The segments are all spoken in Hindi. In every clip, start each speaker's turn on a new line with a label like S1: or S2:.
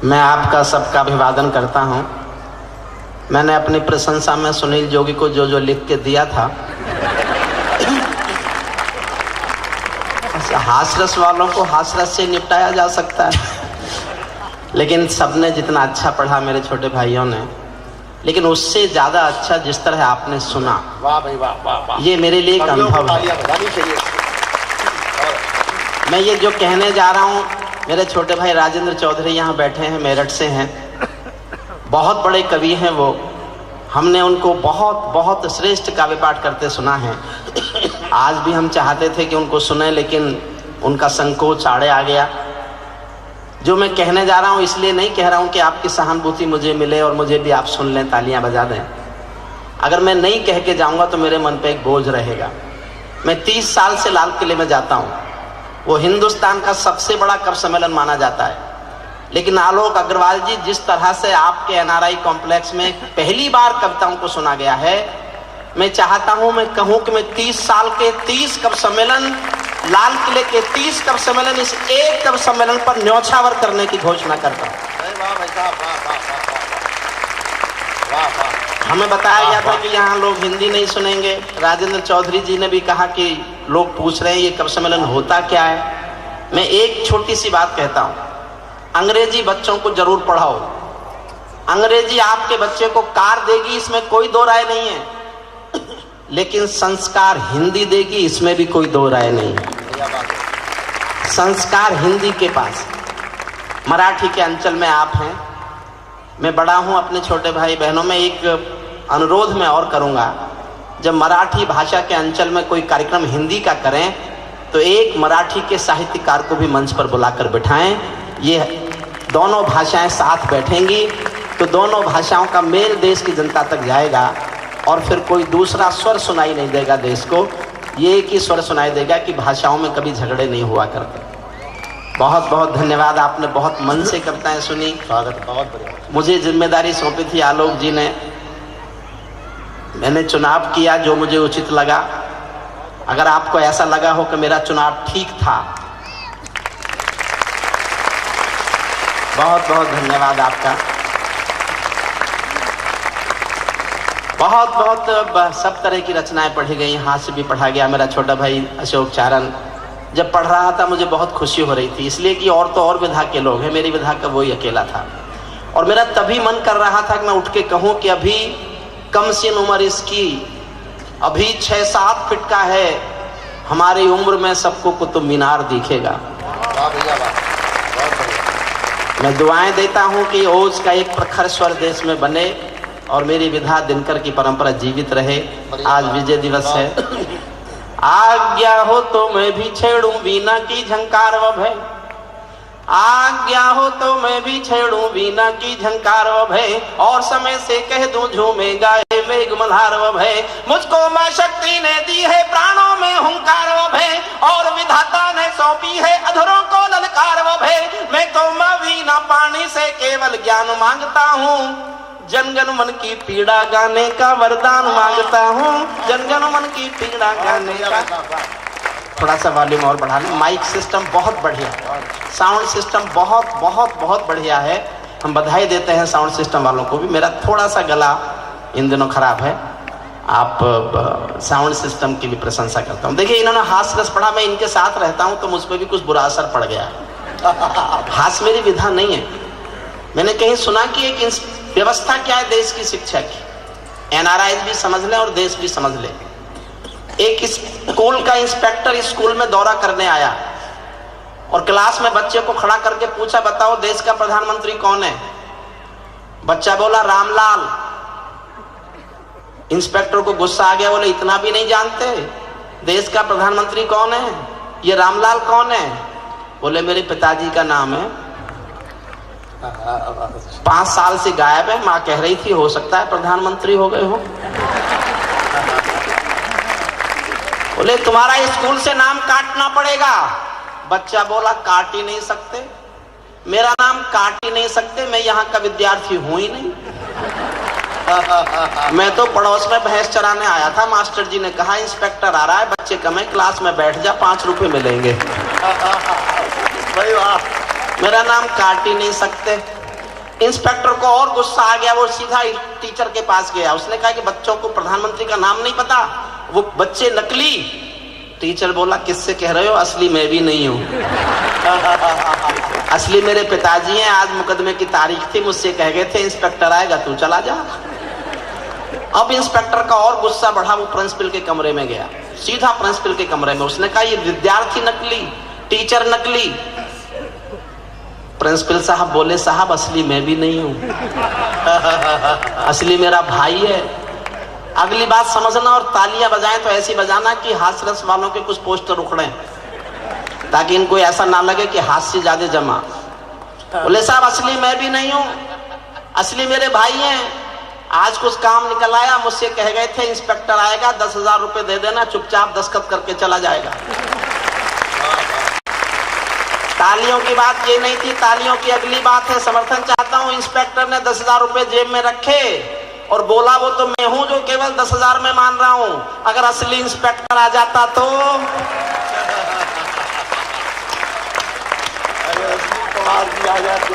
S1: मैं आपका सबका अभिवादन करता हूं। मैंने अपनी प्रशंसा में सुनील जोगी को जो जो लिख के दिया था, हासरस वालों को हासरस से निपटाया जा सकता है, लेकिन सबने जितना अच्छा पढ़ा मेरे छोटे भाइयों ने, लेकिन उससे ज़्यादा अच्छा जिस तरह आपने सुना,
S2: वाह भाई वाह वाह वाह,
S1: ये मेरे लिए एक अनुभव है। मैं ये जो कहने जा रहा हूँ, मेरे छोटे भाई राजेंद्र चौधरी यहाँ बैठे हैं, मेरठ से हैं, बहुत बड़े कवि हैं वो। हमने उनको बहुत बहुत श्रेष्ठ काव्य पाठ करते सुना है। आज भी हम चाहते थे कि उनको सुने, लेकिन उनका संकोच आड़े आ गया। जो मैं कहने जा रहा हूँ इसलिए नहीं कह रहा हूँ कि आपकी सहानुभूति मुझे मिले और मुझे भी आप सुन लें, तालियां बजा दें। अगर मैं नहीं कह के जाऊँगा तो मेरे मन पे एक बोझ रहेगा। मैं 30 साल से लाल किले में जाता हूँ। वो हिंदुस्तान का सबसे बड़ा कवि सम्मेलन माना जाता है, लेकिन आलोक अग्रवाल जी, जिस तरह से आपके एनआरआई कॉम्प्लेक्स में पहली बार कविताओं को सुना गया है, मैं चाहता हूं, मैं कहूं कि मैं 30 साल के 30 कवि सम्मेलन, लाल किले के 30 कवि सम्मेलन, इस एक कवि सम्मेलन पर न्यौछावर करने की घोषणा करता हूं। हमें बताया गया था कि यहाँ लोग हिंदी नहीं सुनेंगे। राजेंद्र चौधरी जी ने भी कहा कि लोग पूछ रहे हैं ये कवि सम्मेलन होता क्या है। मैं एक छोटी सी बात कहता हूँ, अंग्रेजी बच्चों को जरूर पढ़ाओ। अंग्रेजी आपके बच्चे को कार देगी, इसमें कोई दो राय नहीं है, लेकिन संस्कार हिंदी देगी, इसमें भी कोई दो राय नहीं है। संस्कार हिंदी के पास। मराठी के अंचल में आप हैं, मैं बड़ा हूं, अपने छोटे भाई बहनों में एक अनुरोध मैं और करूंगा, जब मराठी भाषा के अंचल में कोई कार्यक्रम हिंदी का करें तो एक मराठी के साहित्यकार को भी मंच पर बुलाकर बिठाएं। ये दोनों भाषाएं साथ बैठेंगी तो दोनों भाषाओं का मेल देश की जनता तक जाएगा और फिर कोई दूसरा स्वर सुनाई नहीं देगा देश को। ये एक ही स्वर सुनाई देगा कि भाषाओं में कभी झगड़े नहीं हुआ करते। बहुत बहुत धन्यवाद, आपने बहुत मन से कविताएं सुनी।
S2: स्वागत, बहुत बढ़िया।
S1: मुझे जिम्मेदारी सौंपी थी आलोक जी ने, मैंने चुनाव किया जो मुझे उचित लगा। अगर आपको ऐसा लगा हो कि मेरा चुनाव ठीक था, बहुत बहुत धन्यवाद आपका। बहुत बहुत सब तरह की रचनाएं पढ़ी गई, हास्य भी पढ़ा गया। मेरा छोटा भाई अशोक चारण जब पढ़ रहा था मुझे बहुत खुशी हो रही थी, इसलिए कि और तो और विधा के लोग हैं, मेरी विधा का वही अकेला था। और मेरा तभी मन कर रहा था कि मैं उठ के कहूँ कि अभी कम सीन उम्र इसकी, अभी 6-7 फीट का है, हमारी उम्र में सबको कुतुब मीनार दिखेगा। मैं दुआएं देता हूं कि ओज का एक प्रखर स्वर देश में बने और मेरी विधा दिनकर की परंपरा जीवित रहे। आज विजय दिवस है। आज्ञा हो तो मैं भी छेड़ूं वीणा की झंकार व भय, आज्ञा हो तो मैं भी छेड़ूं वीणा की झंकार व भय, और समय से कह दूं झूमे गाए मेघ मल्हार व भय। मुझको मां शक्ति ने दी है प्राणों में हुंकार व भय, और विधाता ने सौंपी है अधरों को ललकार व भय। मैं तो मां वीणा पानी से केवल ज्ञान मांगता हूँ, जनगण मन की पीड़ा गाने का वरदान मांगता हूँ, जनगण मन की पीड़ा गाने का। थोड़ा सा वॉल्यूम और बढ़ा लें। माइक सिस्टम बहुत बढ़िया, साउंड सिस्टम बहुत बहुत बहुत बढ़िया है। हम बधाई देते हैं साउंड सिस्टम वालों को भी। मेरा थोड़ा सा गला इन दिनों खराब है, आप साउंड सिस्टम की भी प्रशंसा करता हूँ। देखिए, इन्होंने हास्य रस पढ़ा, मैं इनके साथ रहता हूँ तो मुझ पर भी कुछ बुरा असर पड़ गया है। हास्य मेरी विधा नहीं है। मैंने कहीं सुना कि एक व्यवस्था क्या है देश की शिक्षा की, एनआरआई भी समझ ले और देश भी समझ ले। एक स्कूल का इंस्पेक्टर स्कूल में दौरा करने आया और क्लास में बच्चे को खड़ा करके पूछा, बताओ देश का प्रधानमंत्री कौन है? बच्चा बोला रामलाल। इंस्पेक्टर को गुस्सा आ गया, बोले इतना भी नहीं जानते देश का प्रधानमंत्री कौन है? ये रामलाल कौन है? बोले मेरे पिताजी का नाम है। 5 साल से गायब है, माँ कह रही थी हो सकता है प्रधानमंत्री हो गए हो। बोले तुम्हारा स्कूल से नाम काटना पड़ेगा। बच्चा बोला काट ही नहीं सकते, मेरा नाम काट ही नहीं सकते, मैं यहाँ का विद्यार्थी हूं ही नहीं। मैं तो पड़ोस में भैंस चराने आया था, मास्टर जी ने कहा इंस्पेक्टर आ रहा है, बच्चे कम है, क्लास में बैठ जा, 5 रुपए मिलेंगे। मेरा नाम काट ही नहीं सकते। इंस्पेक्टर को और गुस्सा आ गया, वो सीधा टीचर के पास गया। उसने कहा कि बच्चों को प्रधानमंत्री का नाम नहीं पता, वो बच्चे नकली। टीचर बोला किससे कह रहे हो? असली मैं भी नहीं हूं, असली मेरे पिताजी हैं। आज मुकदमे की तारीख थी, मुझसे कह गए थे इंस्पेक्टर आएगा तू चला जा। अब इंस्पेक्टर का और गुस्सा बढ़ा, वो प्रिंसिपल के कमरे में गया, सीधा प्रिंसिपल के कमरे में। उसने कहा ये विद्यार्थी नकली, टीचर नकली। प्रिंसिपल साहब बोले साहब असली मैं भी नहीं हूं, असली मेरा भाई है। अगली बात समझना और तालियां बजाएं तो ऐसी बजाना कि हास्य रस वालों के कुछ पोस्टर उखड़े, ताकि इनको ऐसा ना लगे कि हास्य ज्यादा जमा। बोले साहब असली मैं भी नहीं हूं, असली मेरे भाई हैं। आज कुछ काम निकल आया, मुझसे कह गए थे इंस्पेक्टर आएगा 10,000 रुपए दे देना, चुपचाप दस्तखत करके चला जाएगा। तालियों की बात ये नहीं थी, तालियों की अगली बात है। समर्थन चाहता हूं। इंस्पेक्टर ने 10,000 रुपए जेब में रखे और बोला वो तो मैं हूं जो केवल 10,000 में मान रहा हूं, अगर असली इंस्पेक्टर आ जाता तो
S2: आ जाते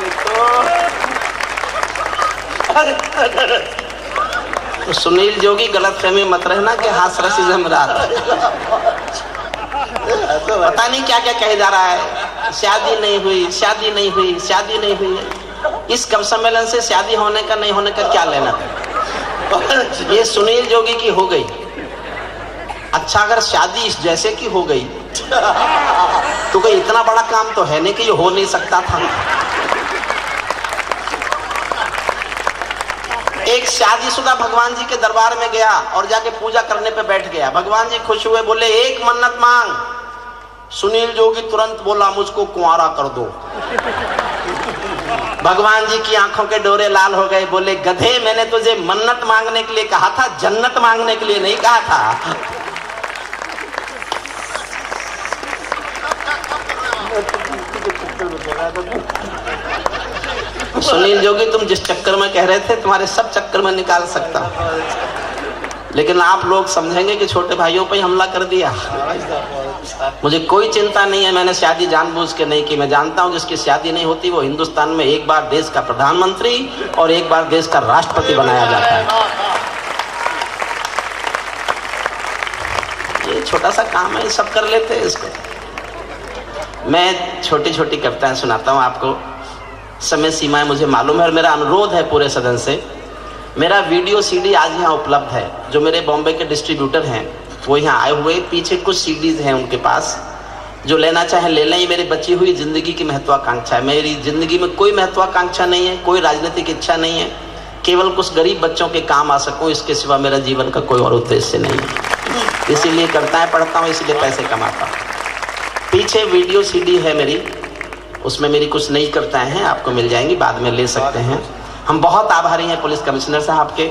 S1: तो सुनील जोगी गलतफहमी मत रहना कि हास्य रसीजम रात, पता नहीं क्या क्या कहे जा रहा है। शादी नहीं हुई, शादी नहीं हुई, शादी नहीं हुई। इस कवि सम्मेलन से शादी होने का नहीं होने का क्या लेना? ये सुनील जोगी की हो गई। अच्छा अगर शादी इस जैसे की हो गई तो कोई इतना बड़ा काम तो है नहीं कि ये हो नहीं सकता था। एक शादीशुदा भगवान जी के दरबार में गया और जाके पूजा करने पे बैठ गया। भगवान जी खुश हुए, बोले एक मन्नत मांग। सुनील जोगी तुरंत बोला मुझको कुंवारा कर दो। भगवान जी की आंखों के डोरे लाल हो गए, बोले गधे मैंने तुझे मन्नत मांगने के लिए कहा था, जन्नत मांगने के लिए नहीं कहा था। सुनील जोगी तुम जिस चक्कर में कह रहे थे तुम्हारे सब चक्कर में निकाल सकता, लेकिन आप लोग समझेंगे कि छोटे भाइयों पे हमला कर दिया। मुझे कोई चिंता नहीं है, मैंने शादी जानबूझ के नहीं की। मैं जानता हूं जिसकी शादी नहीं होती वो हिंदुस्तान में एक बार देश का प्रधानमंत्री और एक बार देश का राष्ट्रपति बनाया जाता है। ये छोटा सा काम है, सब कर लेते हैं इसको। मैं छोटी छोटी कविताएं सुनाता हूं आपको, समय सीमाएं मुझे मालूम है। और मेरा अनुरोध है पूरे सदन से, मेरा वीडियो सीडी आज यहाँ उपलब्ध है। जो मेरे बॉम्बे के डिस्ट्रीब्यूटर हैं वो यहाँ आए हुए, पीछे कुछ सीडीज हैं उनके पास, जो लेना चाहे ले लें। ये मेरी बची हुई जिंदगी की महत्वाकांक्षा है। मेरी जिंदगी में कोई महत्वाकांक्षा नहीं है, कोई राजनीतिक इच्छा नहीं है, केवल कुछ गरीब बच्चों के काम आ सकूं, इसके सिवा मेरा जीवन का कोई और उद्देश्य नहीं है। इसीलिए कविताएं पढ़ता हूँ, इसीलिए पैसे कमाता हूँ। पीछे वीडियो सीडी है मेरी, उसमें मेरी कुछ नई कविताएं हैं, आपको मिल जाएंगी, बाद में ले सकते हैं। हम बहुत आभारी हैं पुलिस कमिश्नर साहब के,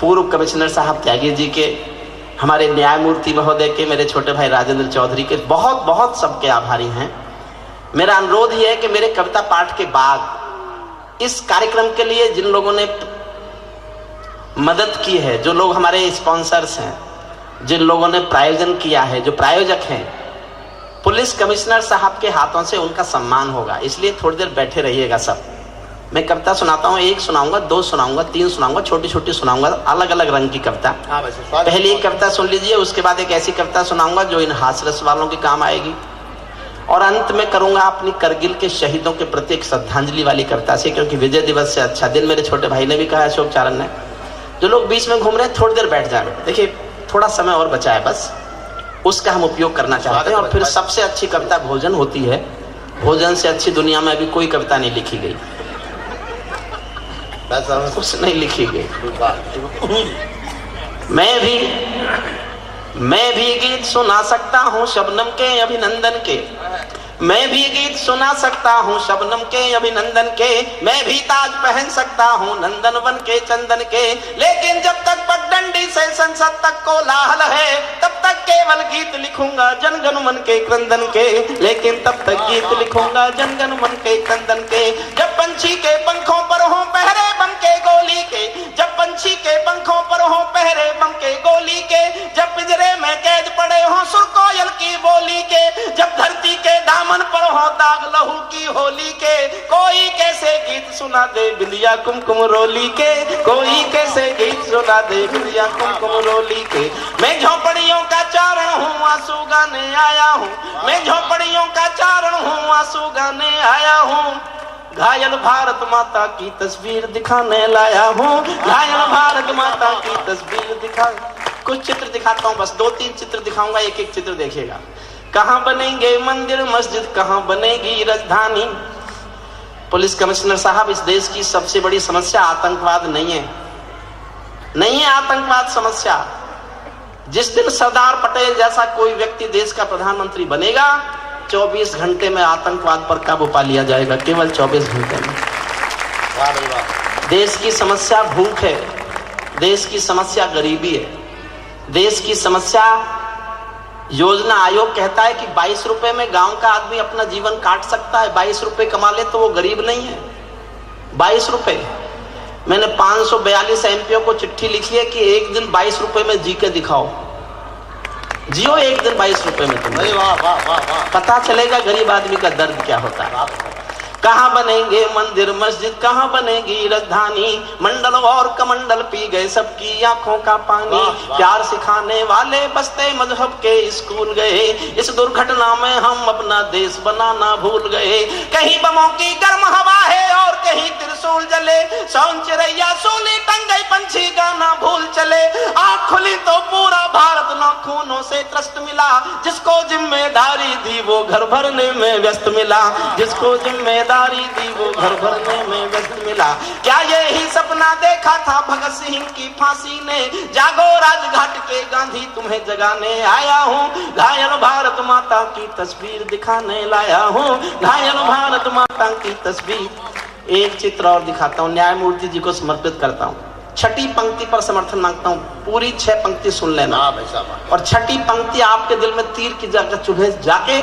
S1: पूर्व कमिश्नर साहब त्यागी जी के, हमारे न्यायमूर्ति महोदय के, मेरे छोटे भाई राजेंद्र चौधरी के, बहुत बहुत सबके आभारी हैं। मेरा अनुरोध यह है कि मेरे कविता पाठ के बाद इस कार्यक्रम के लिए जिन लोगों ने मदद की है, जो लोग हमारे स्पॉन्सर्स हैं, जिन लोगों ने प्रायोजन किया है, जो प्रायोजक हैं, पुलिस कमिश्नर साहब के हाथों से उनका सम्मान होगा। इसलिए थोड़ी देर बैठे रहिएगा सब। मैं कविता सुनाता हूँ, एक सुनाऊंगा, दो सुनाऊंगा, तीन सुनाऊंगा, छोटी छोटी सुनाऊंगा, अलग अलग रंग की कविता। पहली एक कविता सुन लीजिए, उसके बाद एक ऐसी कविता सुनाऊंगा जो इन हास्यरस वालों के काम आएगी, और अंत में करूंगा अपनी करगिल के शहीदों के प्रति एक श्रद्धांजलि वाली कविता से, क्योंकि विजय दिवस से अच्छा दिन, मेरे छोटे भाई ने भी कहा, अशोक चारण ने। जो लोग बीच में घूम रहे हैं थोड़ी देर बैठ जाए, देखिए थोड़ा समय और बचा है बस, उसका हम उपयोग करना चाहते हैं। और फिर सबसे अच्छी कविता भोजन होती है, भोजन से अच्छी दुनिया में अभी कोई कविता नहीं लिखी गई, कुछ नहीं लिखी गई। मैं भी गीत सुना सकता हूँ शबनम के अभिनंदन के, मैं भी गीत सुना सकता हूँ शबनम के अभिनंदन के, मैं भी ताज पहन सकता हूँ नंदन वन के चंदन के, लेकिन जब तक पगडंडी से संसद तक कोलाहल है तब तक केवल गीत लिखूंगा जनगण मन के क्रंदन के, लेकिन तब तक गीत लिखूंगा जनगण मन के क्रंदन के। जब पंछी के पंखों पर हो पहरे बम के गोली के, जब पंछी के पंखों पर हो पहरे बम के गोली के, जब पिंजरे में कैद पड़े हो सुर कोयल की बोली के, जब धरती के दाम दामन पर हो दाग लहू की होली के, कोई कैसे गीत सुना दे बिलिया कुमकुम रोली के, कोई कैसे गीत सुना दे बिलिया कुमकुम रोली के। मैं झोपड़ियों का चारण हूँ आंसू गाने आया हूँ, मैं झोपड़ियों का चारण हूँ आंसू गाने आया हूँ। घायल भारत माता की तस्वीर दिखाने लाया हूँ, घायल भारत माता की तस्वीर दिखा। कुछ चित्र दिखाता हूँ, बस 2-3 चित्र दिखाऊंगा, एक एक चित्र देखिएगा। कहाँ बनेंगे मंदिर मस्जिद, कहाँ बनेगी राजधानी। पुलिस कमिश्नर साहब, इस देश की सबसे बड़ी समस्या आतंकवाद नहीं है, नहीं है आतंकवाद समस्या। जिस दिन सरदार पटेल जैसा कोई व्यक्ति देश का प्रधानमंत्री बनेगा, 24 घंटे में आतंकवाद पर काबू पा लिया जाएगा, केवल 24 घंटे में। देश की समस्या भूख है, देश की समस्या गरीबी है, देश की समस्या, योजना आयोग कहता है कि 22 रुपए में गांव का आदमी अपना जीवन काट सकता है। 22 रुपए कमा ले तो वो गरीब नहीं है। 22 रुपए। मैंने 542 एमपीओ को चिट्ठी लिखी है कि एक दिन 22 रुपए में जी के दिखाओ, जियो एक दिन 22 रुपए में तुम।
S2: वाह वाह वाह वाह।
S1: पता चलेगा गरीब आदमी का दर्द क्या होता है। कहाँ बनेंगे मंदिर मस्जिद, कहाँ बनेगी राजधानी। मंडल और कमंडल पी गए सबकी आंखों का पानी। प्यार सिखाने वाले बसते मजहब के स्कूल गए, इस दुर्घटना में हम अपना देश बनाना भूल गए। कहीं बमों की गर्म हवा है और कहीं त्रिशूल जले, सौन चिड़ैया सोली टंग गई पंछी गाना भूल चले। आँख खुली तो पूरा भारत नाखूनों से त्रस्त मिला, जिसको जिम्मेदारी दी वो घर भरने में व्यस्त मिला, जिसको जिम्मेदारी दी वो घर भरने में व्यस्त मिला। क्या यही सपना देखा था भगत सिंह की फांसी ने, जागो राजघाट के गांधी तुम्हें जगाने आया हूँ। घायल भारत माता की तस्वीर दिखाने लाया हूँ, घायल भारत माता की तस्वीर। एक चित्र और दिखाता हूँ, न्यायमूर्ति जी को समर्पित करता हूँ। छठी पंक्ति पर समर्थन मांगता हूँ, पूरी 6 पंक्ति सुन लेना, और छठी पंक्ति आपके दिल में तीर की जगह चुभे जाके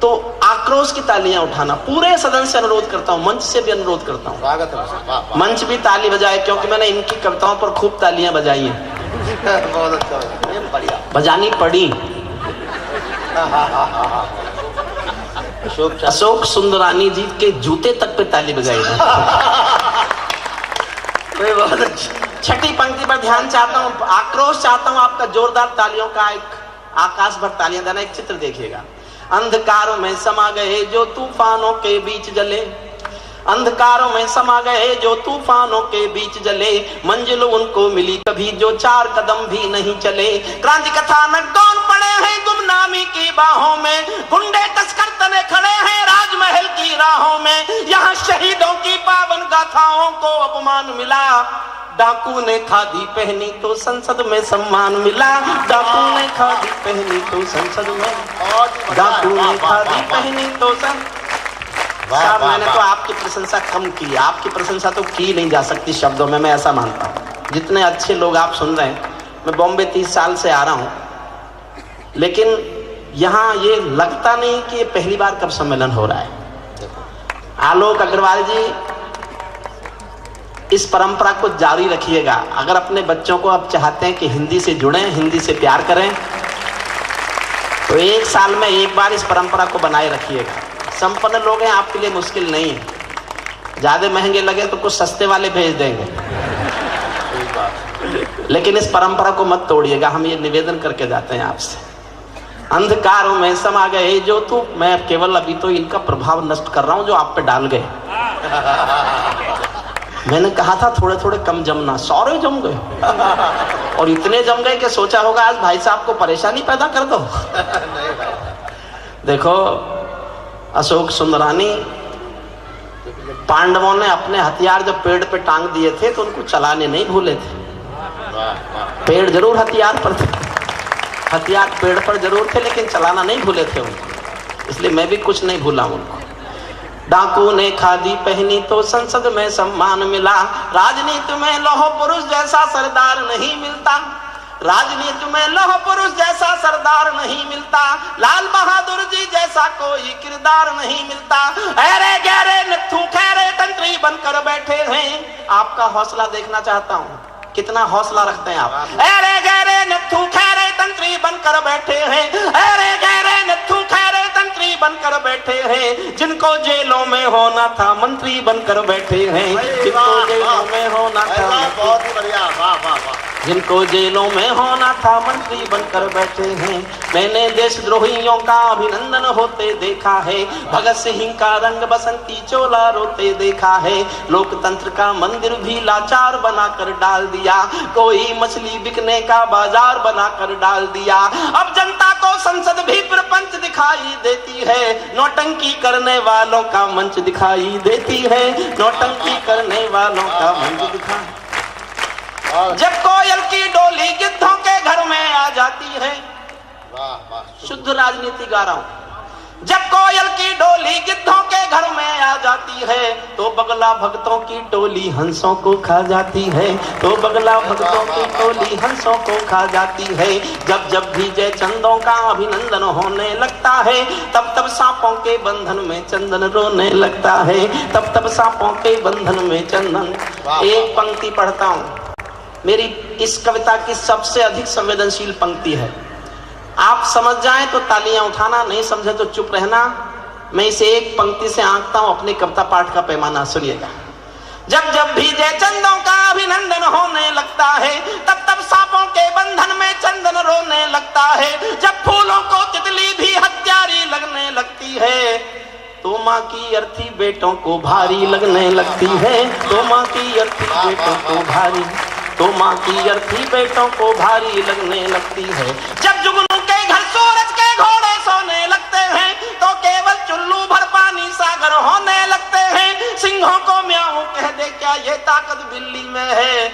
S1: तो आक्रोश की तालियां उठाना। पूरे सदन से अनुरोध करता हूं, मंच से भी अनुरोध करता हूं,
S2: स्वागत है।
S1: मंच भी ताली बजाए, क्योंकि मैंने इनकी कविताओं पर खूब तालियां बजाई हैं।
S2: बहुत अच्छा, बढ़िया
S1: बजानी पड़ी। अशोक सुंदरानी जी के जूते तक पे ताली बजाई है। बहुत अच्छा। छठी पंक्ति पर ध्यान चाहता हूं, आक्रोश चाहता हूं आपका, जोरदार तालियों का एक आकाश भर तालियां देना। एक चित्र देखिएगा। अंधकारों में समा गए जो तूफानों के बीच जले, अंधकारों में समा गए जो तूफानों के बीच जले। मंजिल उनको मिली कभी जो 4 कदम भी नहीं चले। क्रांति कथानक कौन पड़े हैं गुमनामी की बाहों में, गुंडे तस्कर तने खड़े हैं राजमहल की राहों में। यहाँ शहीदों की पावन गाथाओं को अपमान मिला, डाकू ने खादी पहनी तो संसद में सम्मान मिला। डाकू ने खादी पहनी तो संसद में, डाकू ने खादी पहनी तो साहब, मैंने तो आपकी प्रशंसा कम की, आपकी प्रशंसा तो की नहीं जा सकती शब्दों में, मैं ऐसा मानता हूँ। जितने अच्छे लोग आप सुन रहे हैं, मैं बॉम्बे 30 साल से आ रहा हूँ, लेकिन यहाँ ये लगता नहीं कि ये पहली बार कब सम्मेलन हो रहा है। आलोक अग्रवाल जी, इस परंपरा को जारी रखिएगा। अगर अपने बच्चों को आप चाहते हैं कि हिंदी से जुड़ें, हिंदी से प्यार करें, तो 1 साल में 1 बार इस परंपरा को बनाए रखिएगा। संपन्न लोग हैं, आपके लिए मुश्किल नहीं है। ज्यादा महंगे लगे तो कुछ सस्ते वाले भेज देंगे, लेकिन इस परंपरा को मत तोड़िएगा। हम ये निवेदन करके जाते हैं आपसे। अंधकारों में समा गए जो तू, मैं केवल अभी तो इनका प्रभाव नष्ट कर रहा हूं जो आप पे डाल गए। मैंने कहा था थोड़े थोड़े कम जमना, सारे जम गए, और इतने जम गए कि सोचा होगा आज भाई साहब को परेशानी पैदा कर दो। देखो अशोक सुंदरानी, पांडवों ने अपने हथियार जब पेड़ पे टांग दिए थे तो उनको चलाने नहीं भूले थे। पेड़ जरूर हथियार पर थे, हथियार पेड़ पर जरूर थे, लेकिन चलाना नहीं भूले थे उनको। इसलिए मैं भी कुछ नहीं भूला उनको। डाकू ने खादी पहनी तो संसद में सम्मान मिला। राजनीति में लौह पुरुष जैसा सरदार नहीं मिलता, राजनीति में लौह पुरुष जैसा सरदार नहीं मिलता। लाल बहादुर जी जैसा कोई किरदार नहीं मिलता। अरे गहरे नथु खैरे तंत्री बनकर बैठे हैं। आपका हौसला देखना चाहता हूँ, कितना हौसला रखते हैं आप। अरे गहरे नथु खैरे तंत्री बनकर बैठे हैं, अरे गहरे नथु खैरे तंत्री बनकर बैठे हैं, जिनको जेलों में होना था मंत्री बनकर बैठे हैं, जिनको जेलों में होना था,
S2: बहुत ही बढ़िया, वाह वाह वाह,
S1: जिनको जेलों में होना था मंत्री बनकर बैठे हैं। मैंने देशद्रोहियों का अभिनंदन होते देखा है, भगत सिंह का रंग बसंती चोला रोते देखा है, लोकतंत्र का मंदिर भी लाचार बनाकर डाल दिया, कोई मछली बिकने का बाजार बनाकर डाल दिया। अब जनता को संसद भी प्रपंच दिखाई देती है, नौटंकी करने वालों का मंच दिखाई देती है, नौटंकी करने वालों का मंच दिखाई। जब कोयल की डोली गिद्धों के घर में आ जाती है,
S2: वाह वाह,
S1: शुद्ध राजनीति गा रहा हूं, जब कोयल की डोली गिद्धों के घर में आ जाती है, तो बगला भक्तों की टोली हंसों को खा जाती है, तो बगला भक्तों की टोली हंसों को खा जाती है। जब जब भी जय चंदों का अभिनंदन होने लगता है, तब तब सांपों के बंधन में चंदन रोने लगता है, तब तब सांपों के बंधन में चंदन। एक पंक्ति पढ़ता हूं, मेरी इस कविता की सबसे अधिक संवेदनशील पंक्ति है, आप समझ जाएं तो तालियां उठाना, नहीं समझे तो चुप रहना। मैं इसे एक पंक्ति से आंकता हूं, अपने कविता पाठ का पैमाना सुनिएगा। जब जब भी जय चंदों का अभिनंदन होने लगता है, तब तब सांपों के बंधन में चंदन रोने लगता है, जब फूलों को तितली भी हत्यारी लगने लगती है, तो माँ की अर्थी बेटों को भारी लगने लगती है, तो माँ की अर्थी बेटों को भारी, तो माँ की अर्थी बेटों को भारी लगने लगती है। जब जुगनू के घर सूरज के घोड़े सोने लगते हैं, तो केवल चुल्लू भर पानी सागर होने लगते हैं। सिंहों को म्याऊं कह दे, क्या ये ताकत बिल्ली में है,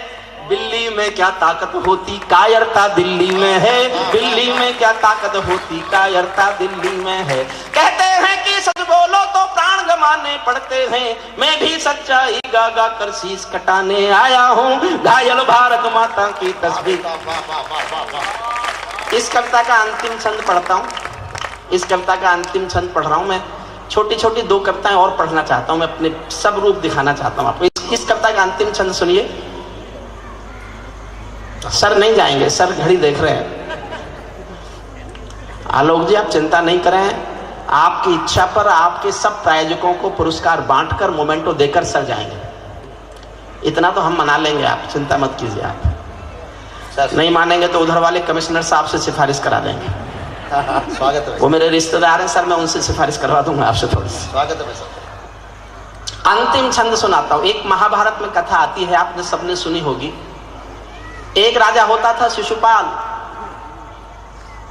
S1: बिल्ली में क्या ताकत होती, कायरता दिल्ली में है, बिल्ली में क्या ताकत होती, कायरता दिल्ली में है। कहते हैं कि सच बोलो तो प्राण गंवाने पड़ते हैं, मैं भी सच्चाई गा गा कर शीश कटाने आया हूँ, घायल भारत माता की तस्वीर। इस कविता का अंतिम छंद पढ़ता हूँ, इस कविता का अंतिम छंद पढ़ रहा हूँ मैं। छोटी छोटी दो कविताएं और पढ़ना चाहता हूँ मैं, अपने सब रूप दिखाना चाहता हूँ आपको। इस कविता का अंतिम छंद सुनिए। सर नहीं जाएंगे, सर घड़ी देख रहे हैं। आलोक जी आप चिंता नहीं करें, आपकी इच्छा पर आपके सब प्रायोजकों को पुरस्कार बांटकर मोमेंटो देकर सर जाएंगे, इतना तो हम मना लेंगे, आप चिंता मत कीजिए। आप सर नहीं मानेंगे तो उधर वाले कमिश्नर साहब से सिफारिश करा देंगे।
S2: स्वागत है,
S1: वो मेरे रिश्तेदार हैं सर, मैं उनसे सिफारिश करवा दूंगा आपसे थोड़ी सी।
S2: स्वागत है सर।
S1: अंतिम छंद सुनाता हूं। एक महाभारत में कथा आती है, आपने सबने सुनी होगी। एक राजा होता था शिशुपाल,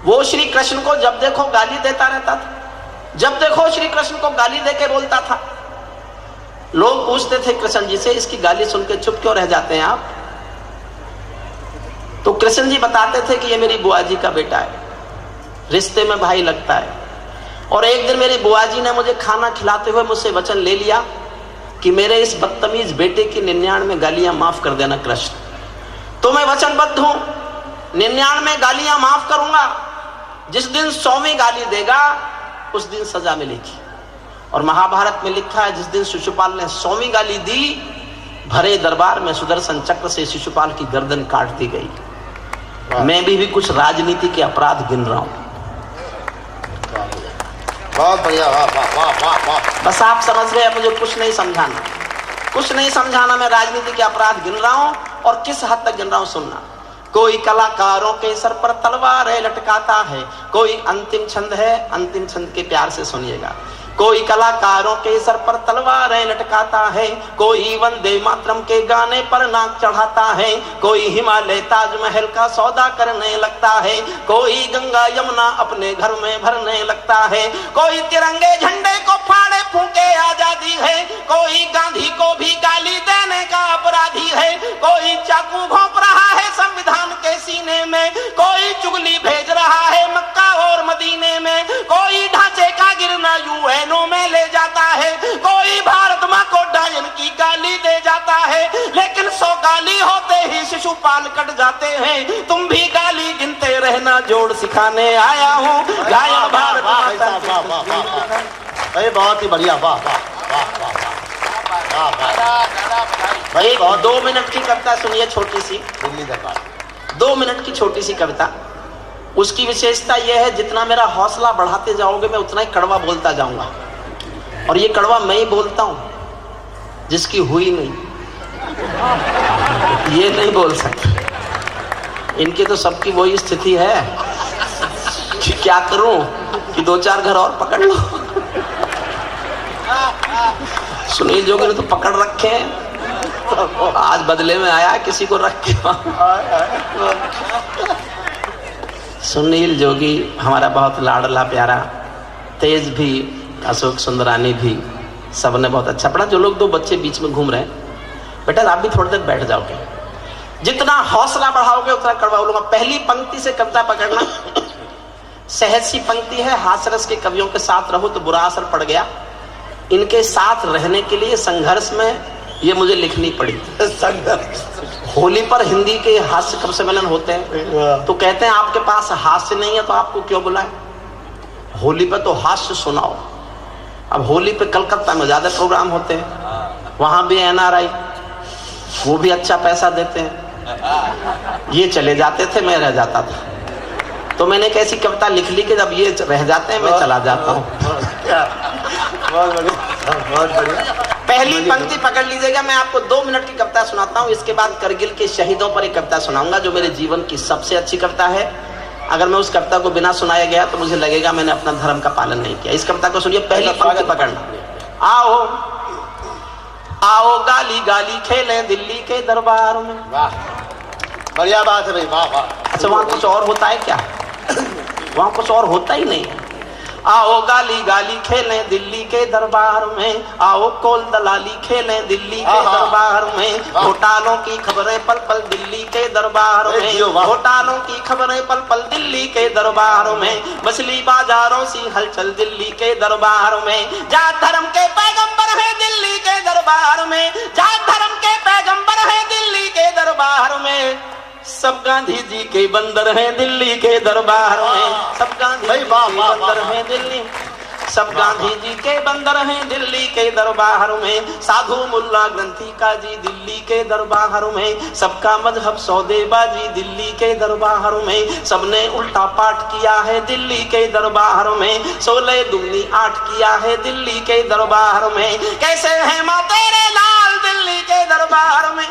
S1: वो श्री कृष्ण को जब देखो गाली देता रहता था, जब देखो श्री कृष्ण को गाली देके बोलता था। लोग पूछते थे कृष्ण जी से, इसकी गाली सुन के चुप क्यों रह जाते हैं आप? तो कृष्ण जी बताते थे कि ये मेरी बुआ जी का बेटा है, रिश्ते में भाई लगता है। और एक दिन मेरी बुआ जी ने मुझे खाना खिलाते हुए मुझसे वचन ले लिया कि मेरे इस बदतमीज बेटे की 99 गालियां माफ कर देना कृष्ण। तो मैं वचनबद्ध हूं, 99 गालियां माफ करूंगा। जिस दिन 100वीं गाली देगा उस दिन सजा मिलेगी। और महाभारत में लिखा है, जिस दिन शिशुपाल ने 100वीं गाली दी, भरे दरबार में सुदर्शन चक्र से शिशुपाल की गर्दन काट दी गई। मैं भी कुछ राजनीति के अपराध गिन रहा हूं।
S2: बहुत बढ़िया, वाह वाह वाह वाह वाह।
S1: बस आप समझ गए, मुझे कुछ नहीं समझाना, कुछ नहीं समझाना। मैं राजनीति के अपराध गिन रहा हूं और किस हद तक गिन रहा हूं सुनना। कोई कलाकारों के सर पर तलवार लटकाता है, कोई अंतिम छंद है, अंतिम छंद के प्यार से सुनिएगा। कोई कलाकारों के सर पर तलवार लटकाता है, कोई वंदे मातरम के गाने पर नाक चढ़ाता है, कोई हिमालय ताजमहल का सौदा करने लगता है, कोई गंगा यमुना अपने घर में भरने लगता है, कोई तिरंगे झंडे को फाड़े फूंके आजादी है, कोई गांधी को भी गाली देने का अपराधी है, कोई चाकू घोंप रहा है संविधान के सीने में, कोई चुगली भेज रहा है मक्का और मदीने में, कोई ढांचे का गिरना यूएनओ में ले जाता है, कोई भारत माँ को डायन की गाली दे जाता है। लेकिन 100 गाली होते ही शिशुपाल कट जाते हैं। तुम भी गाली गिनते रहना, जोड़ सिखाने आया हूँ, गायन भारत माता की।
S2: भाई बहुत ही बढ़िया, वाह वाह वाह वाह वाह।
S1: भाई 2 मिनट की कविता सुनिए, छोटी सी,
S2: दिल्ली दरबार।
S1: 2 मिनट की छोटी सी कविता। उसकी विशेषता यह है, जितना मेरा हौसला बढ़ाते जाओगे मैं उतना ही कड़वा बोलता जाऊंगा। और ये कड़वा मैं ही बोलता हूं, जिसकी हुई नहीं ये नहीं बोल सकते। इनकी तो सबकी वही स्थिति है कि क्या करूं कि 2-4 घर और पकड़ लो। सुनील जोगी ने तो पकड़ रखे हैं, आज बदले में आया किसी को रख के। सुनील जोगी हमारा बहुत लाडला प्यारा, तेज भी, अशोक सुंदरानी भी, सबने बहुत अच्छा पढ़ा। जो लोग 2 बच्चे बीच में घूम रहे हैं, बेटा आप भी थोड़ी देर बैठ जाओगे। जितना हौसला बढ़ाओगे उतना कड़वा बोलूंगा। पहली पंक्ति से कविता पकड़ना। सहज सी पंक्ति है, हास्यरस के कवियों के साथ रहो तो बुरा असर पड़ गया। इनके साथ रहने के लिए संघर्ष में ये मुझे लिखनी पड़ी। होली पर हिंदी के हास्य कवि सम्मेलन होते हैं, तो कहते हैं आपके पास हास्य नहीं है तो आपको क्यों बुलाएं, होली पर तो हास्य सुनाओ। अब होली पे कलकत्ता में ज्यादा प्रोग्राम होते हैं, वहां भी NRI, वो भी अच्छा पैसा देते हैं। ये चले जाते थे, मैं रह जाता था। तो मैंने एक ऐसी कविता लिख ली कि जब ये रह जाते हैं मैं चला जाता हूँ।
S2: बहुत बढ़िया।
S1: पहली पंक्ति पकड़ लीजिएगा। मैं आपको 2 मिनट की कविता सुनाता हूँ, इसके बाद करगिल के शहीदों पर एक कविता सुनाऊंगा जो मेरे जीवन की सबसे अच्छी कविता है। अगर मैं उस कविता को बिना सुनाया गया तो मुझे लगेगा मैंने अपना धर्म का पालन नहीं किया। इस कविता को सुनिए, पहली पंक्ति पकड़ना। आओ आओ गाली गाली खेले दिल्ली के दरबार में।
S2: वाह, बढ़िया बात है भाई, वाह वाह।
S1: अच्छा, वहां कुछ और होता है क्या? वहां कुछ और होता ही नहीं। आओ गाली गाली खेलें दिल्ली के दरबार में, आओ कोल दलाली खेलें दिल्ली के दरबार में, घोटालों की खबरें पल पल दिल्ली के दरबार में, घोटालों की खबरें पल पल दिल्ली के दरबार में, मछली बाजारों सी हलचल दिल्ली के दरबार में, जात धर्म के पैगंबर है दिल्ली के दरबार में, जात धर्म के पैगंबर है दिल्ली के दरबार में, सब गांधी जी के बंदर हैं दिल्ली के दरबार में, सब गांधी जी के बंदर हैं दिल्ली, सब गांधी जी के बंदर हैं दिल्ली के दरबार में, साधु मुल्ला ग्रंथी का जी दिल्ली के दरबार में, सबका मजहब सौदेबाजी दिल्ली के दरबार में, सबने उल्टा पाठ किया है दिल्ली के दरबार में, 16 दूनी 8 किया है दिल्ली के दरबार में, कैसे है माँ तेरे लाल दिल्ली के दरबार में।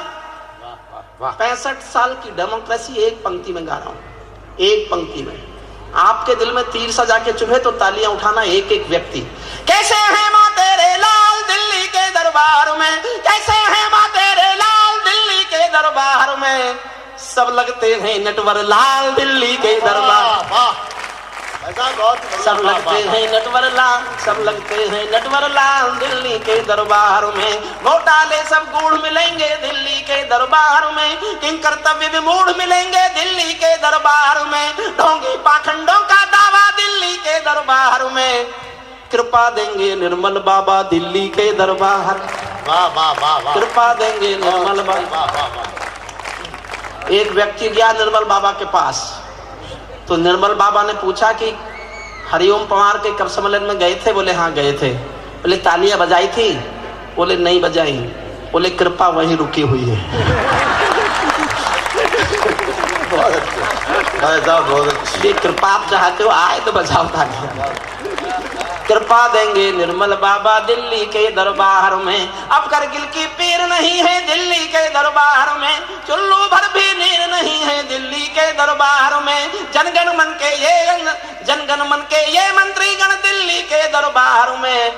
S1: 65 साल की डेमोक्रेसी एक पंक्ति में गा रहा हूं, एक पंक्ति में। आपके दिल में तीर सजा के चुभे तो तालियां उठाना एक एक व्यक्ति। कैसे है माँ तेरे लाल दिल्ली के दरबार में, कैसे है माँ तेरे लाल दिल्ली के दरबार में, सब लगते हैं नटवर लाल दिल्ली के दरबार, सब लगते हैं नटवर लाल, सब लगते हैं नटवर लाल दिल्ली के दरबार में, घोटाले सब गूढ़ मिलेंगे दिल्ली के दरबार में, किंग कर्तव्य विमूढ़ मिलेंगे दिल्ली के दरबार में, ढोंगी पाखंडों का दावा दिल्ली के दरबार में, कृपा देंगे निर्मल बाबा दिल्ली के दरबार,
S2: वाह वाह वाह,
S1: कृपा देंगे निर्मल बाबा। एक व्यक्ति गया निर्मल बाबा के पास, तो निर्मल बाबा ने पूछा कि हरिओम पवार के कब सम्मेलन में गए थे? बोले हाँ गए थे। बोले तालियां बजाई थी? बोले नहीं बजाई। बोले कृपा वहीं रुकी हुई है। ये कृपा आप चाहते हो आए तो बजाओ तालियां। कृपा देंगे निर्मल बाबा दिल्ली के दरबार में, अब करगिल की पीर नहीं है दिल्ली के दरबार में, चुल्लू भर भी नीर नहीं है दिल्ली के दरबार में, जनगण मन के ये मंत्री गण दिल्ली के दरबार में,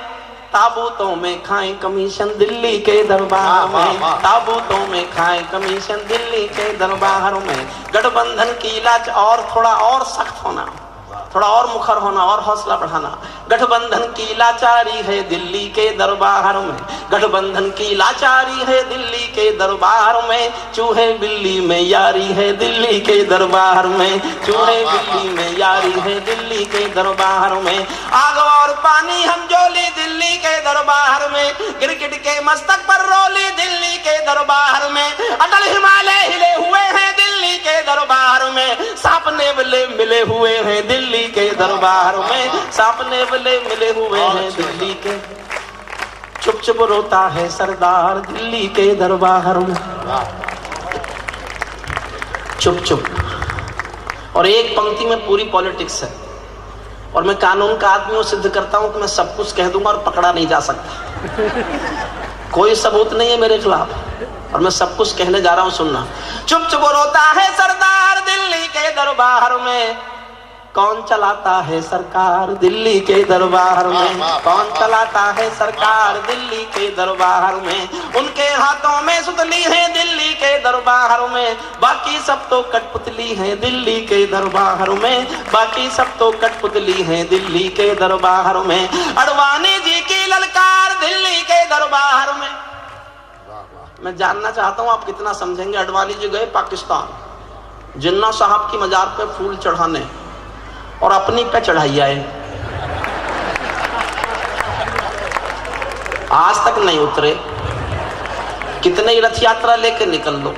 S1: ताबूतों में खाएं कमीशन दिल्ली के दरबार में, ताबूतों में खाएं कमीशन दिल्ली के दरबार में, गठबंधन की लाच और थोड़ा और सख्त होना, थोड़ा और मुखर होना और हौसला बढ़ाना, गठबंधन की लाचारी है दिल्ली के दरबार में, गठबंधन की लाचारी है दिल्ली के दरबार में, चूहे बिल्ली में यारी है दिल्ली के दरबार में, चूहे बिल्ली में यारी है दिल्ली के दरबार में, आग और पानी हम जोली दिल्ली के दरबार में, गिरगिट के मस्तक पर रोली दिल्ली के दरबार में, अटल हिमालय हिले हुए हैं दिल्ली के दरबार में, सांप नेवले मिले हुए हैं दिल्ली के दरबार में, सांप नेवले मिले हुए हैं दिल्ली के, चुप चुप रोता है सरदार दिल्ली के दरबार में, चुप चुप और एक पंक्ति में पूरी पॉलिटिक्स है, और मैं कानून का आदमी हूं, सिद्ध करता हूं कि मैं सब कुछ कह दूंगा और पकड़ा नहीं जा सकता। कोई सबूत नहीं है मेरे खिलाफ, और मैं सब कुछ कहने जा रहा हूं, सुनना। चुप चुप रोता है सरदार दिल्ली के दरबार में, कौन चलाता है सरकार दिल्ली के दरबार में, कौन चलाता है सरकार दिल्ली के दरबार में। उनके हाथों में सुतली है दिल्ली के दरबार में, बाकी सब तो कठपुतली है दिल्ली के दरबार में, बाकी सब तो कठपुतली है दिल्ली के दरबार में। अडवाणी जी की ललकार दिल्ली के दरबार में। मैं जानना चाहता हूं आप कितना समझेंगे। अडवाणी जी गए पाकिस्तान, जिन्ना साहब की मजार पे फूल चढ़ाने, और अपनी पे चढ़ाई आए, आज तक नहीं उतरे। कितने ही रथ यात्रा लेके निकल लो।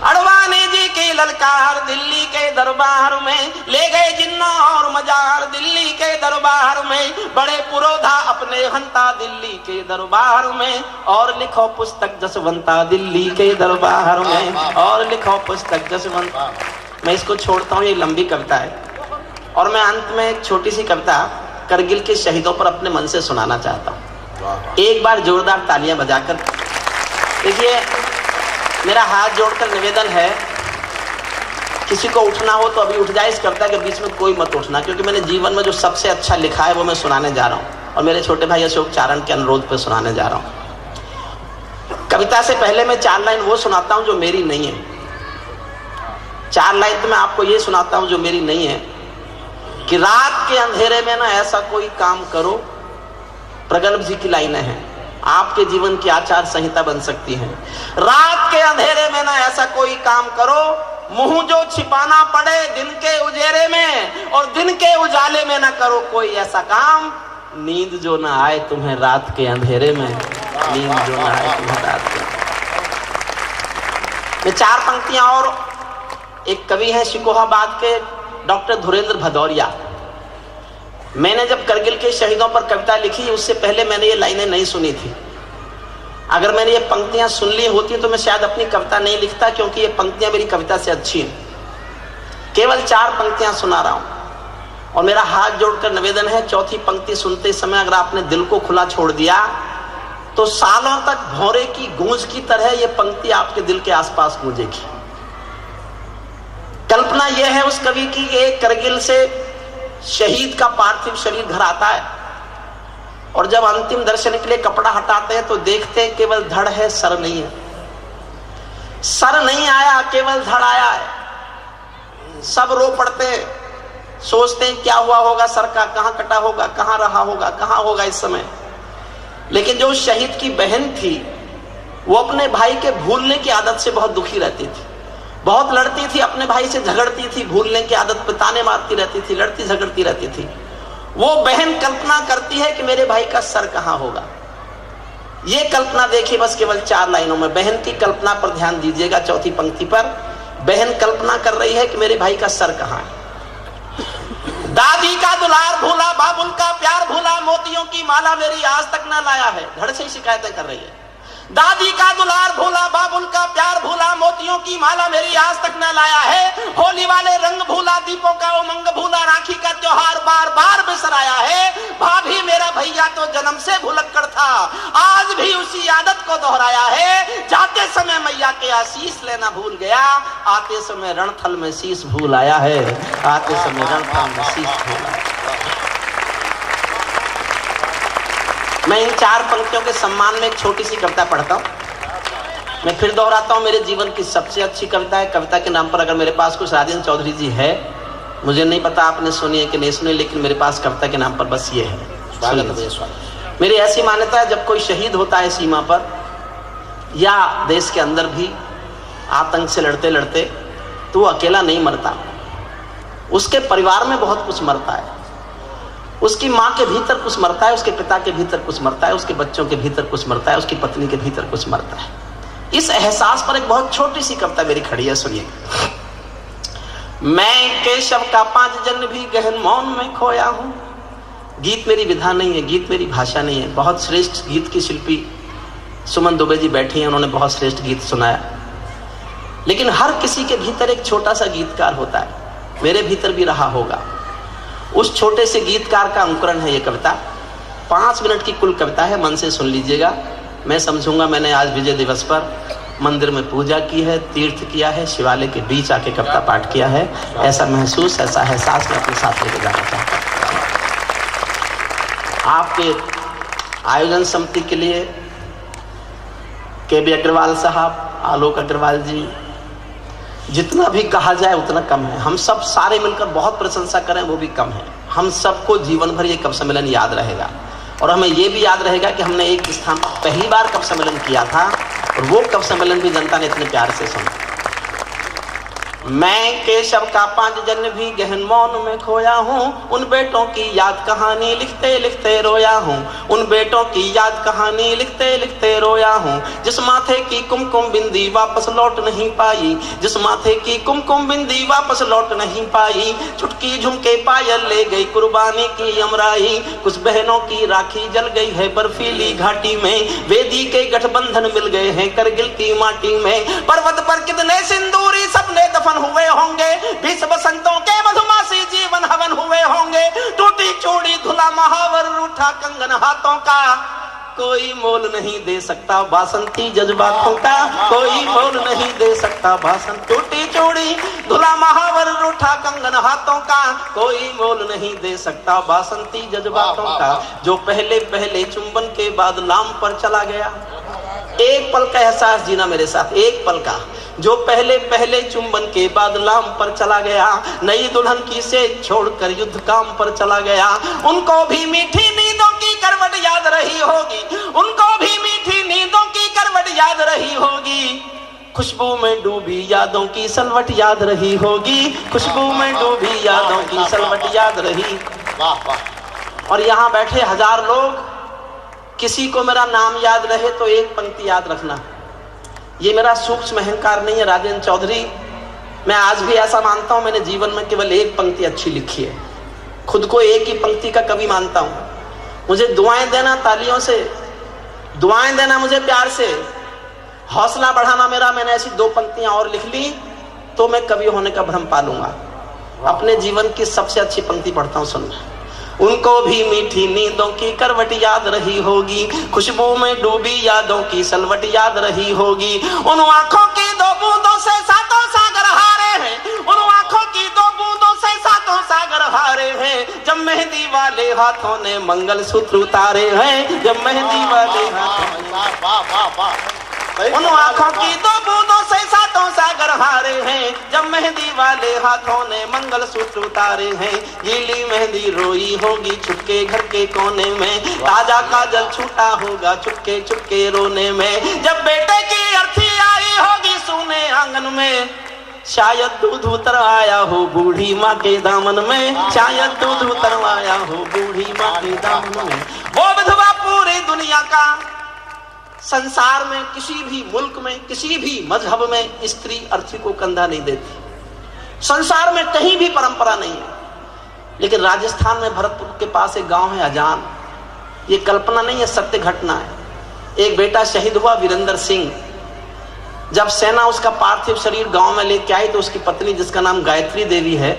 S1: अडवाणी जी की ललकार दिल्ली के दरबार में, ले गए जिन्ना और मजार दिल्ली के दरबार में। बड़े पुरोधा अपने हंता दिल्ली के दरबार में, और लिखो पुस्तक जसवंता दिल्ली के दरबार में, और लिखो पुस्तक जसवंता। मैं इसको छोड़ता हूँ, ये लंबी कविता है, और मैं अंत में एक छोटी सी कविता करगिल के शहीदों पर अपने मन से सुनाना चाहता हूँ। एक बार जोरदार तालियां बजाकर। देखिए, मेरा हाथ जोड़कर निवेदन है, किसी को उठना हो तो अभी उठ जाए। इस कविता के बीच में कोई मत उठना, क्योंकि मैंने जीवन में जो सबसे अच्छा लिखा है वो मैं सुनाने जा रहा हूँ, और मेरे छोटे भाई अशोक चारण के अनुरोध पर सुनाने जा रहा हूँ। कविता से पहले मैं 4 लाइन वो सुनाता हूँ जो मेरी नहीं है। 4 लाइन तो मैं आपको ये सुनाता हूँ जो मेरी नहीं है, कि रात के अंधेरे में ना ऐसा कोई काम करो। प्रगल्भ जी की लाइनें हैं, आपके जीवन की आचार संहिता बन सकती है। रात के अंधेरे में ना ऐसा कोई काम करो, मुंह जो छिपाना पड़े दिन के उजेरे में, और दिन के उजाले में ना करो कोई ऐसा काम, नींद जो ना आए तुम्हें रात के अंधेरे में, नींद जो ना आए तुम्हें रात के। मैं 4 पंक्तियां, और एक कवि है शिकोहाबाद के डॉक्टर धुरेंद्र भदौरिया। मैंने जब करगिल के शहीदों पर कविता लिखी, उससे पहले मैंने ये लाइनें नहीं सुनी थी। अगर मैंने ये पंक्तियां सुन ली होती तो मैं शायद अपनी कविता नहीं लिखता, क्योंकि ये पंक्तियां मेरी कविता से अच्छी हैं। केवल 4 पंक्तियां सुना रहा हूं, और मेरा हाथ जोड़कर निवेदन है, चौथी पंक्ति सुनते समय अगर आपने दिल को खुला छोड़ दिया तो सालों तक भौरे की गूंज की तरह ये पंक्ति आपके दिल के आसपास गूंजेगी। कल्पना यह है उस कवि की, एक करगिल से शहीद का पार्थिव शरीर घर आता है, और जब अंतिम दर्शन के लिए कपड़ा हटाते हैं तो देखते हैं केवल धड़ है, सर नहीं है। सर नहीं आया, केवल धड़ आया है। सब रो पड़ते हैं, सोचते हैं क्या हुआ होगा सर का, कहां कटा होगा, कहां रहा होगा, कहां होगा इस समय। लेकिन जो शहीद की बहन थी, वो अपने भाई के भूलने की आदत से बहुत दुखी रहती थी, बहुत लड़ती थी, अपने भाई से झगड़ती थी, भूलने की आदत पे ताने मारती रहती थी, लड़ती झगड़ती रहती थी। वो बहन कल्पना करती है कि मेरे भाई का सर कहां होगा। ये कल्पना देखिए बस केवल 4 लाइनों में। बहन की कल्पना पर ध्यान दीजिएगा। चौथी पंक्ति पर बहन कल्पना कर रही है कि मेरे भाई का सर कहां है। दादी का दुलार भूला, बाबुल का प्यार भूला, मोतियों की माला मेरी आज तक ना लाया है। धड़ से शिकायतें कर रही है। दादी का दुलार भूला, बाबुल का प्यार भूला, मोतियों की माला मेरी आज तक न लाया है। होली वाले रंग भूला, दीपों का उमंग भूला, राखी का त्योहार बार बार बिसराया है। भाभी मेरा भैया तो जन्म से भुलक्कड़ था, आज भी उसी आदत को दोहराया है। जाते समय मैया के आशीष लेना भूल गया, आते समय रणथल में शीश भूल आया है। आते समय रणथल में शीश भूल आया। मैं इन 4 पंक्तियों के सम्मान में एक छोटी सी कविता पढ़ता हूँ। मैं फिर दोहराता हूँ, मेरे जीवन की सबसे अच्छी कविता है। कविता के नाम पर अगर मेरे पास कुछ राजेंद्र चौधरी जी है, मुझे नहीं पता आपने सुनी है कि नहीं सुनी, लेकिन मेरे पास कविता के नाम पर बस ये है। मेरी ऐसी मान्यता है, जब कोई शहीद होता है सीमा पर या देश के अंदर भी आतंक से लड़ते लड़ते, तो वो अकेला नहीं मरता, उसके परिवार में बहुत कुछ मरता है। उसकी माँ के भीतर कुछ मरता है, उसके पिता के भीतर कुछ मरता है, उसके बच्चों के भीतर कुछ मरता है, उसकी पत्नी के भीतर कुछ मरता है। इस एहसास पर एक बहुत छोटी सी कविता मेरी खड़ी है, सुनिए। मैं केशव का 5 जन्म भी गहन मौन में खोया हूं। गीत मेरी विधा नहीं है, गीत मेरी भाषा नहीं है। बहुत श्रेष्ठ गीत की शिल्पी सुमन दुबे जी बैठी हैं, उन्होंने बहुत श्रेष्ठ गीत सुनाया। लेकिन हर किसी के भीतर एक छोटा सा गीतकार होता है। मेरे भीतर भी रहा होगा। उस छोटे से गीतकार का अंकुरण है ये कविता। 5 मिनट की कुल कविता है, मन से सुन लीजिएगा। मैं समझूंगा मैंने आज विजय दिवस पर मंदिर में पूजा की है, तीर्थ किया है, शिवालय के बीच आके कविता पाठ किया है। ऐसा महसूस, ऐसा एहसास मैं अपने साथ लेके जाना चाहता हूँ। आपके आयोजन समिति के लिए KB अग्रवाल साहब, आलोक अग्रवाल जी, जितना भी कहा जाए उतना कम है। हम सब सारे मिलकर बहुत प्रशंसा करें वो भी कम है। हम सबको जीवन भर ये कवि सम्मेलन याद रहेगा और हमें ये भी याद रहेगा कि हमने एक स्थान पर पहली बार कवि सम्मेलन किया था और वो कवि सम्मेलन भी जनता ने इतने प्यार से सुना। मैं केशव का 5 जन्म भी गहन मौन में खोया हूँ, उन बेटों की याद कहानी लिखते लिखते रोया हूँ, उन बेटों की याद कहानी लिखते लिखते रोया हूँ। जिस माथे की कुमकुम बिंदी वापस लौट नहीं पाई, जिस माथे की कुमकुम बिंदी वापस लौट नहीं पाई, चुटकी झुमके पायल ले गई कुर्बानी की अमराई। कुछ बहनों की राखी जल गई है बर्फीली घाटी में, वेदी के गठबंधन मिल गए हैं करगिल की माटी में। पर्वत पर कितने सिंदूरी सपने दफन हुए होंगे, 20 बसंतों के मधुमासी जीवन हवन हुए होंगे। टूटी चूड़ी धुला महावर रूठा कंगन हाथों का, कोई मोल नहीं दे सकता बासंती जज्बातों का, कोई मोल नहीं दे सकता बासंत। टूटी चूड़ी धुला महावर रूठा कंगन हाथों का, कोई मोल नहीं दे सकता बासंती जज्बातों का। जो पहले पहले चुंबन के बाद लाम पर चला गया, एक पल का एहसास जीना मेरे साथ, एक पल का। जो पहले पहले चुंबन के बाद लाम पर चला गया, नई दुल्हन की सेज छोड़कर युद्ध काम पर चला गया। उनको भी मीठी नींदों की करवट याद रही होगी, उनको भी मीठी नींदों की करवट याद रही होगी। खुशबू में डूबी यादों की सलवट याद रही होगी, खुशबू में डूबी यादों की सलवट याद रही।
S2: वाह वाह।
S1: और यहाँ बैठे 1000 लोग, किसी को मेरा नाम याद रहे तो एक पंक्ति याद रखना। ये मेरा सूक्ष्म अहंकार नहीं है राजेंद्र चौधरी, मैं आज भी ऐसा मानता हूं मैंने जीवन में केवल एक पंक्ति अच्छी लिखी है। खुद को एक ही पंक्ति का कवि मानता हूं। मुझे दुआएं देना तालियों से, दुआएं देना मुझे प्यार से, हौसला बढ़ाना मेरा। मैंने ऐसी 2 पंक्तियां और लिख ली तो मैं कवि होने का भ्रम पालूंगा। अपने जीवन की सबसे अच्छी पंक्ति पढ़ता हूं, सुनना। उनको भी मीठी नींदों की करवट याद रही होगी, खुशबू में डूबी यादों की सलवट याद रही होगी। उन आंखों की 2 बूंदों से 7 सागर हारे हैं, उन आंखों की 2 बूंदों से 7 सागर हारे हैं। जब मेहंदी वाले हाथों ने मंगल सूत्र उतारे हैं, जब मेहंदी वाले हाथों ने, उन आंखों की 2 बूंदों से 7 सागर हारे हैं। जब मेहंदी वाले हाथों ने मंगल सूत्र उतारे हैं। गीली मेहंदी रोई होगी चुपके घर के कोने में, ताजा काजल छूटा होगा चुपके चुपके रोने में। जब बेटे की अर्थी आई होगी सूने आंगन में, शायद दूध उतर आया हो बूढ़ी माँ के दामन में, शायद दूध उतर आया हो बूढ़ी माँ के दामन में। वो विधवा पूरी दुनिया का, संसार में किसी भी मुल्क में किसी भी मजहब में स्त्री अर्थी को कंधा नहीं देती। संसार में कहीं भी परंपरा नहीं है। लेकिन राजस्थान में भरतपुर के पास एक गांव है अजान, ये कल्पना नहीं है, सत्य घटना है। एक बेटा शहीद हुआ वीरेंद्र सिंह। जब सेना उसका पार्थिव शरीर गांव में लेके आई तो उसकी पत्नी, जिसका नाम गायत्री देवी है,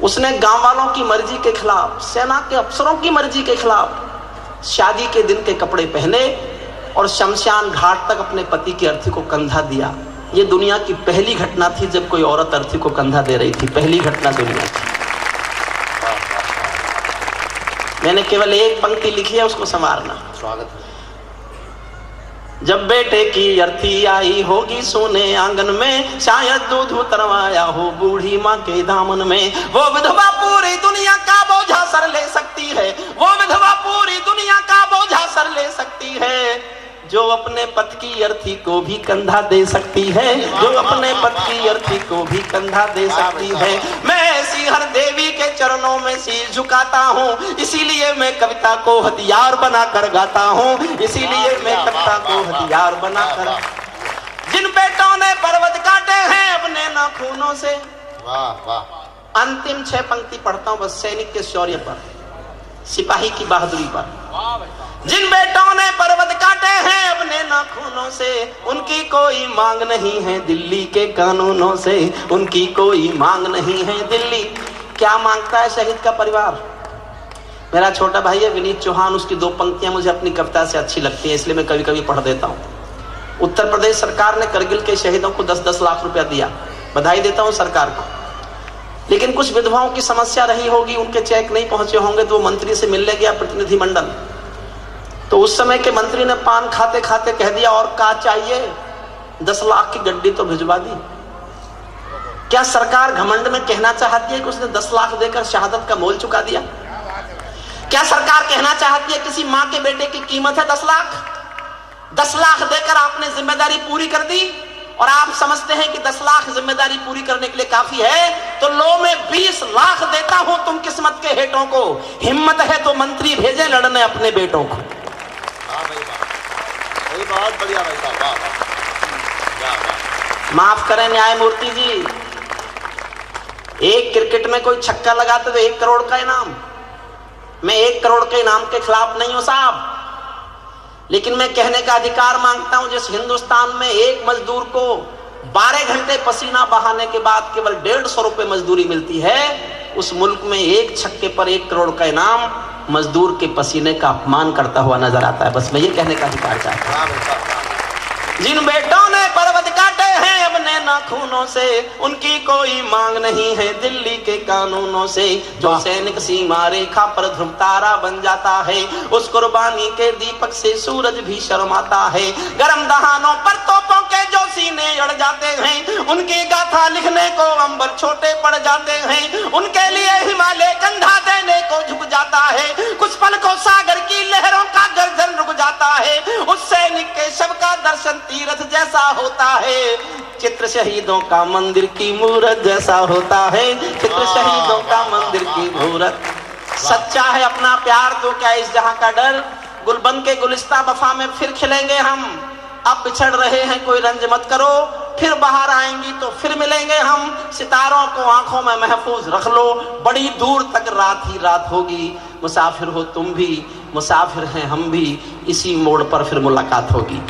S1: उसने गांव वालों की मर्जी के खिलाफ, सेना के अफसरों की मर्जी के खिलाफ शादी के दिन के कपड़े पहने और शमशान घाट तक अपने पति की अर्थी को कंधा दिया। ये दुनिया की पहली घटना थी जब कोई औरत अर्थी को कंधा दे रही थी, पहली घटना दुनिया की। मैंने केवल एक पंक्ति लिखी है, उसको संवारना।
S2: स्वागत है।
S1: जब बेटे की अर्थी आई होगी सोने आंगन में, शायद दूध उतरवाया हो बूढ़ी माँ के दामन में। वो विधवा पूरी दुनिया का बोझा सर ले सकती है, वो विधवा पूरी दुनिया का बोझा सर ले सकती है। जो अपने पति की अर्थी को भी कंधा दे सकती है, जो अपने पति की अर्थी को भी कंधा दे सकती है। मैं ऐसी हर देवी के चरणों में सिर झुकाता हूँ, इसीलिए मैं कविता को हथियार बनाकर गाता हूँ, इसीलिए मैं कविता को हथियार बनाकर। जिन बेटों ने पर्वत काटे हैं अपने नाखूनों से।
S2: वाह वाह।
S1: अंतिम 6 पंक्ति पढ़ता हूँ बस, सैनिक के शौर्य पर, सिपाही की बहादुरी पर। जिन बेटों ने पर्वत काटे हैं अपने नाखूनों से, उनकी कोई मांग नहीं है दिल्ली के कानूनों से, उनकी कोई मांग नहीं है दिल्ली। क्या मांगता है शहीद का परिवार? मेरा छोटा भाई है विनीत चौहान, उसकी 2 पंक्तियां मुझे अपनी कविता से अच्छी लगती हैं, इसलिए मैं कभी कभी पढ़ देता हूं। उत्तर प्रदेश सरकार ने करगिल के शहीदों को 10-10 लाख रुपया दिया, बधाई देता हूं सरकार को। लेकिन कुछ विधवाओं की समस्या रही होगी, उनके चेक नहीं पहुंचे होंगे, तो वो मंत्री से मिलने गया प्रतिनिधिमंडल, तो उस समय के मंत्री ने पान खाते खाते कह दिया और क्या चाहिए, 10 लाख की गड्डी तो भिजवा दी। क्या सरकार घमंड में कहना चाहती है कि उसने 10 लाख देकर शहादत का मोल चुका दिया? क्या सरकार कहना चाहती है किसी मां के बेटे की कीमत है 10 लाख? 10 लाख देकर आपने जिम्मेदारी पूरी कर दी और आप समझते हैं कि 10 लाख जिम्मेदारी पूरी करने के लिए काफी है, तो लो मैं 20 लाख देता हूं तुम किस्मत के हेठों को, हिम्मत है तो मंत्री भेजे लड़ने अपने बेटों को।
S2: बहुत बढ़िया भाई साहब, वाह वाह।
S1: माफ करें न्यायमूर्ति जी, एक क्रिकेट में कोई छक्का लगाते तो 1 करोड़ का इनाम। मैं 1 करोड़ के इनाम के खिलाफ नहीं हूं साहब, लेकिन मैं कहने का अधिकार मांगता हूं, जिस हिंदुस्तान में एक मजदूर को 12 घंटे पसीना बहाने के बाद केवल 150 रुपए मजदूरी मिलती है, उस मुल्क में एक छक्के पर 1 करोड़ का इनाम मजदूर के पसीने का अपमान करता हुआ नजर आता है। बस मैं ये कहने का अधिकार चाहता हूं। जिन बेटों ने पर्वत काटे हैं अपने नाखूनों से, उनकी कोई मांग नहीं है दिल्ली के कानूनों से। जो सैनिक सीमा रेखा पर ध्रुव तारा बन जाता है, उस कुर्बानी के दीपक से सूरज भी शर्माता है। गरम दहानों पर तोपों के जो सीने अड़ जाते हैं, उनकी गाथा लिखने को अंबर छोटे पड़ जाते हैं। उनके लिए हिमालय कंधा देने को झुक जाता है, कुछ पल को सागर की लहरों का गर्जन रुक जाता है। उस सैनिक के शव का दर्शन तीर्थ जैसा होता है, चित्र शहीदों का मंदिर की मूरत जैसा होता है, चित्र शहीदों का मंदिर की मूरत। सच्चा है अपना प्यार तो क्या इस जहां का डर, गुलबन के गुलिस्ता वफा में फिर खिलेंगे हम। अब बिछड़ रहे हैं कोई रंज मत करो, फिर बाहर आएंगी तो फिर मिलेंगे हम। सितारों को आंखों में महफूज रख लो, बड़ी दूर तक रात ही रात होगी। मुसाफिर हो तुम भी, मुसाफिर हैं हम भी, इसी मोड़ पर फिर मुलाकात होगी।